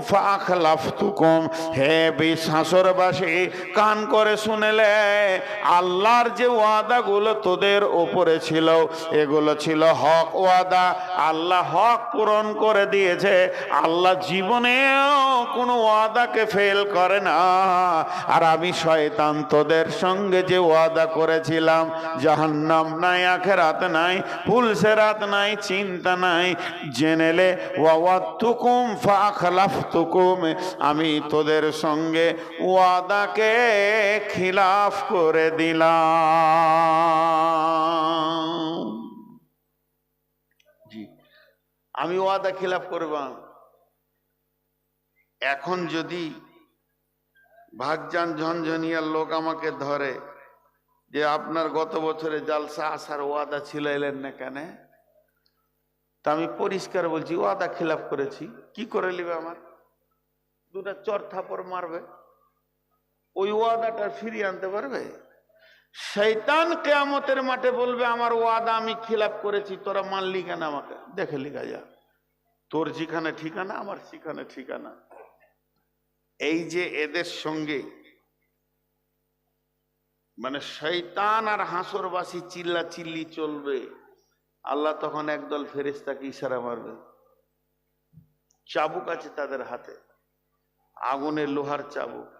ফাখলাফতুকুম, হে হাসরবাসী কান করে শুনেলে, আল্লাহর যে ওয়াদাগুলো তোদের উপরে ছিল এগুলো ছিল হক ওয়াদা। আল্লাহ হক পূরণ করে দিয়েছে। আল্লাহ জীবনেও কোনো ওয়াদাকে ফেল করে না। আর আমি শয়তান তোদের সঙ্গে যে ওয়াদা করেছিলাম, জাহান্নাম নাই, আখিরাত নাই, পুলসেরাত নাই, চিন্তা নাই, জেনেলে ওয়াওয়াদতুকুম ফাখলাফতুকুম, আমি তোদের সঙ্গে ওয়াদাকে খিলাফ করে দিলাম। জি, আমি ওয়াদা খিলাফ করবাম। এখন যদি ভাগজান ঝনঝনিয়ার লোক আমাকে ধরে যে আপনার গত বছরে জালসা আসার ওয়াদা ছিল, এলেন না কেন? তা আমি পরিষ্কার বলছি ওয়াদা খিলাফ করেছি। কি করে নিবে? আমার দুটা চর থাপড় মারবে। ওই ওয়াদাটা ফিরিয়ে আনতে পারবে? শয়তান কিয়ামতের মাঠে বলবে আমার ওয়াদা আমি খিলাফ করেছি, তোরা মানলি কেন? আমাকে দেখে লিখা যা, তোর যেখানে ঠিকানা আমার সেখানে ঠিকানা। এই যে এদের সঙ্গে মানে শয়তান আর হাসরবাসী চিল্লা চিল্লি চলবে, আল্লাহ তখন একদল ফেরেশতাকে ইশারা মারবে। চাবুক আছে তাদের হাতে, আগুনের লোহার চাবুক।